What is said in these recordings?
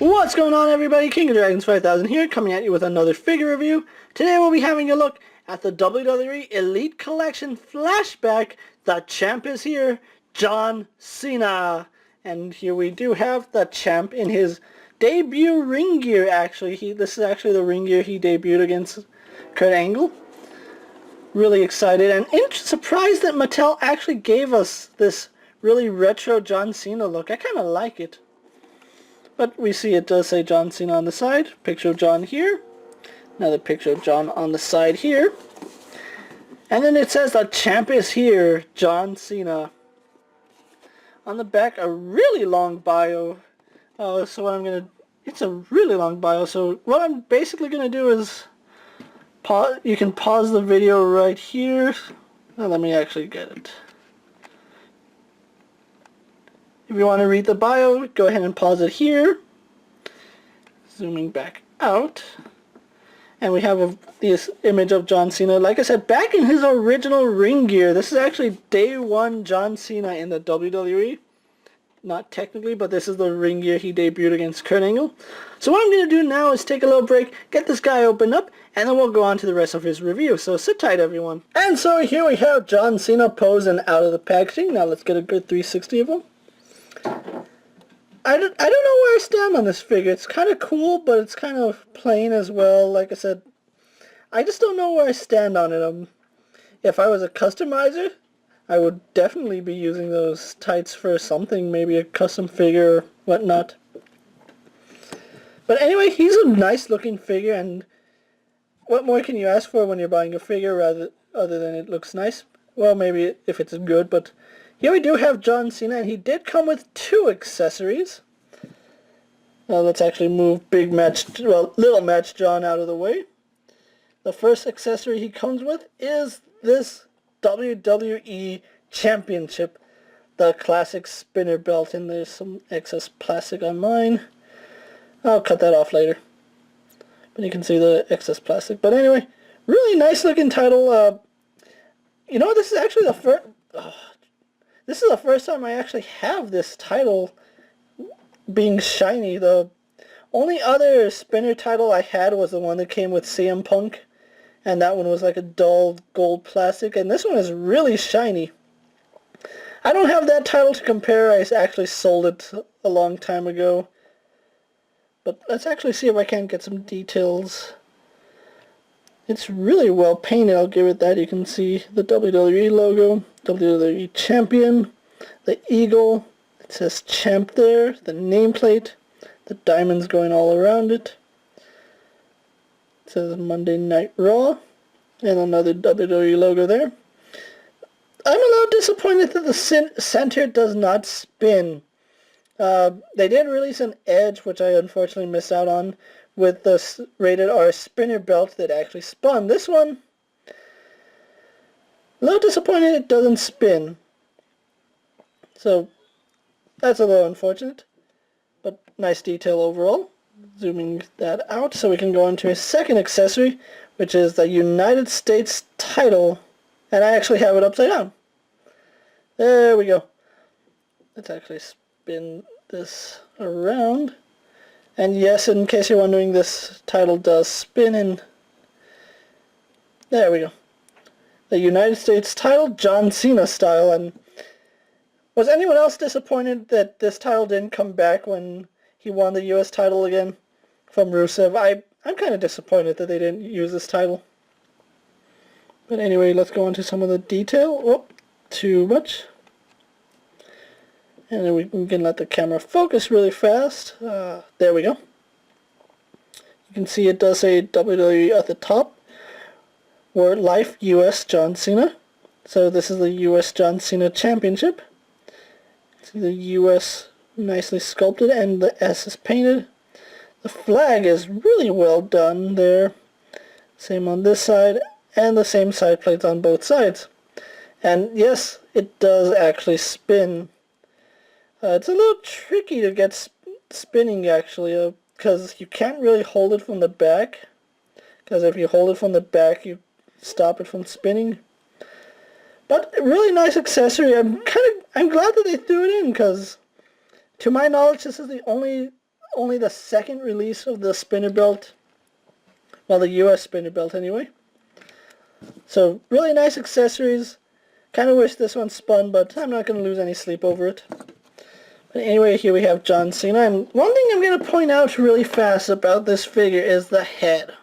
What's going on, everybody? King of Dragons 5000 here, coming at you with another figure review. Today we'll be having a look at the WWE Elite Collection Flashback. The champ is here, John Cena. And here we do have the champ in his debut ring gear, actually. This is actually the ring gear he debuted against Kurt Angle. Really excited and surprised that Mattel actually gave us this really retro John Cena look. I kind of like it. But we see it does say John Cena on the side. Picture of John here. Another picture of John on the side here. And then it says the champ is here, John Cena. On the back, a really long bio. It's a really long bio. So what I'm basically going to do is you can pause the video right here. Let me actually get it. If you want to read the bio, go ahead and pause it here. Zooming back out. And we have this image of John Cena. Like I said, back in his original ring gear. This is actually day one John Cena in the WWE. Not technically, but this is the ring gear he debuted against Kurt Angle. So what I'm going to do now is take a little break, get this guy opened up, and then we'll go on to the rest of his review. So sit tight, everyone. And so here we have John Cena posing out of the packaging. Now let's get a good 360 of him. I don't know where I stand on this figure. It's kind of cool, but it's kind of plain as well. Like I said, I just don't know where I stand on it. If I was a customizer, I would definitely be using those tights for something, maybe a custom figure or whatnot. But anyway, he's a nice looking figure, and what more can you ask for when you're buying a figure other than it looks nice? Well, maybe if it's good, but here we do have John Cena, and he did come with two accessories. Now let's actually move Little Match John out of the way. The first accessory he comes with is this WWE Championship, the classic spinner belt, and there's some excess plastic on mine. I'll cut that off later. But you can see the excess plastic. But anyway, really nice looking title. You know, this is actually the first... This is the first time I actually have this title being shiny. The only other spinner title I had was the one that came with CM Punk, and that one was like a dull gold plastic, and this one is really shiny. I don't have that title to compare. I actually sold it a long time ago. But let's actually see if I can get some details. It's really well painted, I'll give it that. You can see the WWE logo, WWE Champion, the eagle, it says champ there, the nameplate, the diamonds going all around it. It says Monday Night Raw, and another WWE logo there. I'm a little disappointed that the center does not spin. They did release an Edge, which I unfortunately missed out on, with the rated R spinner belt that actually spun. This one, a little disappointed it doesn't spin. So that's a little unfortunate, but nice detail overall. Zooming that out so we can go into a second accessory, which is the United States title, and I actually have it upside down. There we go. Let's actually spin this around. And yes, in case you're wondering, this title does spin in. There we go. The United States title, John Cena style. And was anyone else disappointed that this title didn't come back when he won the US title again from Rusev? I'm kind of disappointed that they didn't use this title. But anyway, let's go into some of the detail. Oh, too much. And then we can let the camera focus really fast. There we go. You can see it does say WWE at the top. World Life US John Cena. So this is the US John Cena Championship. See the US nicely sculpted and the S is painted. The flag is really well done there. Same on this side, and the same side plates on both sides. And yes, it does actually spin. It's a little tricky to get spinning actually, because you can't really hold it from the back. Because if you hold it from the back, you stop it from spinning. But a really nice accessory. I'm glad that they threw it in, because to my knowledge, this is the only only the second release of the spinner belt. Well, the US spinner belt anyway. So really nice accessories. Kind of wish this one spun, but I'm not going to lose any sleep over it. But anyway, here we have John Cena. And one thing I'm going to point out really fast about this figure is the head.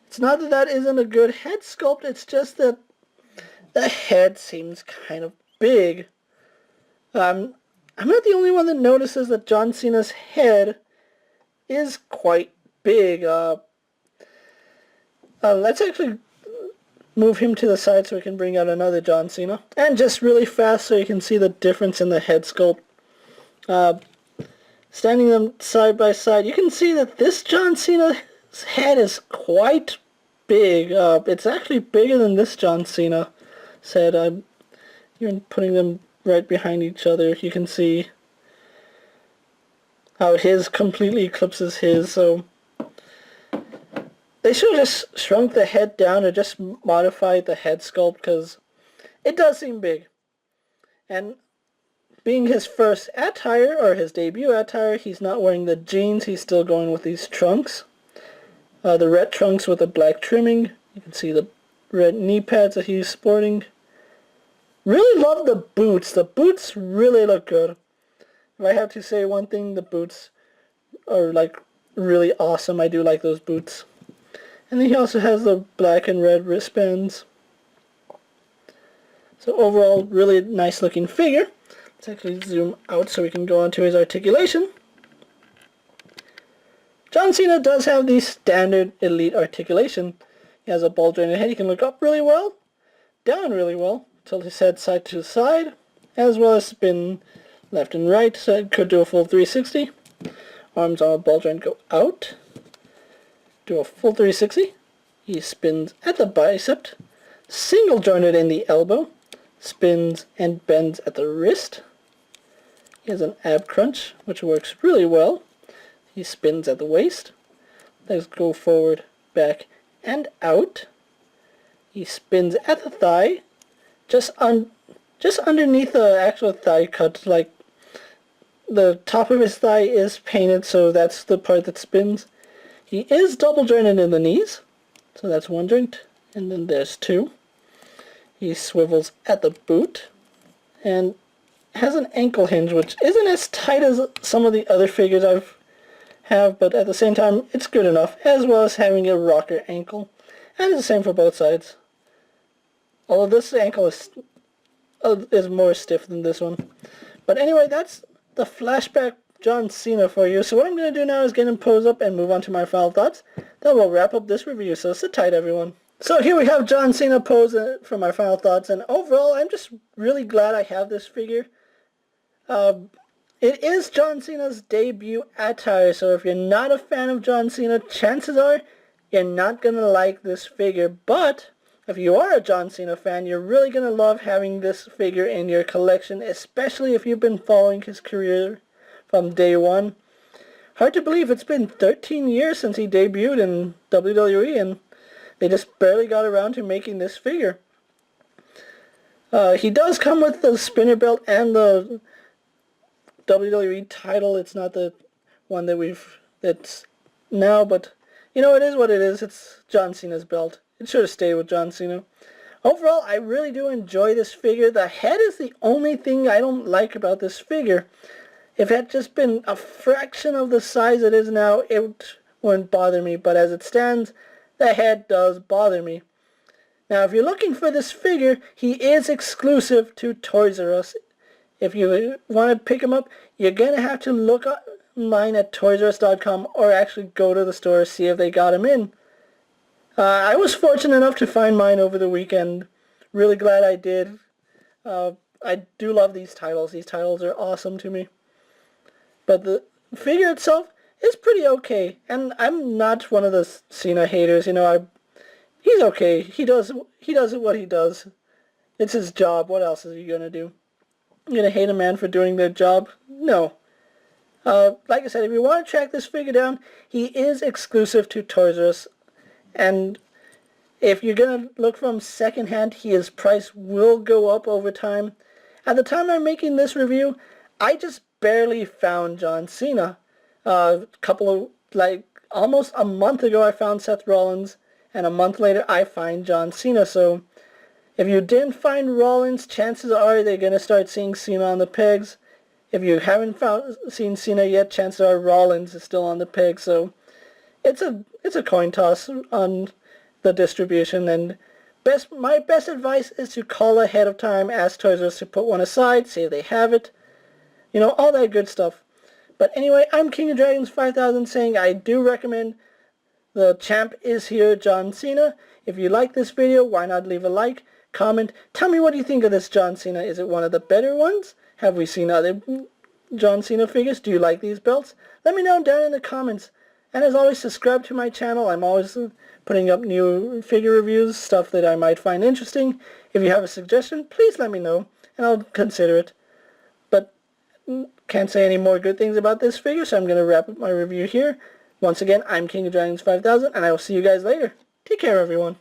It's not that that isn't a good head sculpt, it's just that the head seems kind of big. I'm not the only one that notices that John Cena's head is quite big. Let's actually move him to the side so we can bring out another John Cena. And just really fast so you can see the difference in the head sculpt. Standing them side by side, you can see that this John Cena's head is quite big. It's actually bigger than this John Cena head. Even putting them right behind each other, you can see how his completely eclipses his. So they should have just shrunk the head down or just modified the head sculpt, because it does seem big. And being his first attire, or his debut attire, he's not wearing the jeans, he's still going with these trunks. The red trunks with the black trimming. You can see the red knee pads that he's sporting. Really love the boots. The boots really look good. If I have to say one thing, the boots are like really awesome. I do like those boots. And then he also has the black and red wristbands. So overall, really nice looking figure. Let's actually zoom out so we can go on to his articulation. John Cena does have the standard elite articulation. He has a ball jointed head. He can look up really well, down really well, tilt his head side to side, as well as spin left and right, so it could do a full 360. Arms on a ball joint go out, do a full 360. He spins at the bicep, single jointed in the elbow, spins and bends at the wrist. He has an ab crunch, which works really well. He spins at the waist. Legs go forward, back, and out. He spins at the thigh, just underneath the actual thigh cut. Like the top of his thigh is painted, so that's the part that spins. He is double jointed in the knees, so that's one joint, and then there's two. He swivels at the boot, and has an ankle hinge, which isn't as tight as some of the other figures I've have, but at the same time it's good enough, as well as having a rocker ankle, and it's the same for both sides. Although this ankle is more stiff than this one. But anyway, that's the flashback John Cena for you. So what I'm going to do now is get him posed up and move on to my final thoughts. Then we'll wrap up this review, so sit tight everyone. So here we have John Cena posed for my final thoughts, and overall I'm just really glad I have this figure. It is John Cena's debut attire, so if you're not a fan of John Cena, chances are you're not going to like this figure. But if you are a John Cena fan, you're really going to love having this figure in your collection, especially if you've been following his career from day one. Hard to believe it's been 13 years since he debuted in WWE, and they just barely got around to making this figure. He does come with the spinner belt and the WWE title. It's not the one that's now, but you know, it is what it is. It's John Cena's belt. It should have stayed with John Cena. Overall, I really do enjoy this figure. The head is the only thing I don't like about this figure. If it had just been a fraction of the size it is now, it wouldn't bother me, but as it stands, the head does bother me. Now, if you're looking for this figure, he is exclusive to Toys R Us. If you want to pick him up, you're going to have to look online at toysrus.com or actually go to the store, see if they got him in. I was fortunate enough to find mine over the weekend. Really glad I did. I do love these titles. These titles are awesome to me. But the figure itself is pretty okay. And I'm not one of the Cena haters. You know, he's okay. He does what he does. It's his job. What else is he going to do? I'm going to hate a man for doing their job? No. Like I said, if you want to track this figure down, he is exclusive to Toys R Us. And if you're going to look from secondhand, his price will go up over time. At the time I'm making this review, I just barely found John Cena. A couple of, like, almost a month ago I found Seth Rollins, and a month later I find John Cena. So if you didn't find Rollins, chances are they're going to start seeing Cena on the pegs. If you haven't seen Cena yet, chances are Rollins is still on the peg. So it's a coin toss on the distribution. And my best advice is to call ahead of time, ask Toys R Us to put one aside, see if they have it. You know, all that good stuff. But anyway, I'm King of Dragons 5000 saying I do recommend the champ is here, John Cena. If you like this video, why not leave a like, comment, tell me what you think of this John Cena. Is it one of the better ones? Have we seen other John Cena figures? Do you like these belts? Let me know down in the comments. And as always, subscribe to my channel. I'm always putting up new figure reviews, stuff that I might find interesting. If you have a suggestion, please let me know, and I'll consider it. But can't say any more good things about this figure, so I'm going to wrap up my review here. Once again, I'm King of Dragons 5000, and I will see you guys later. Take care, everyone.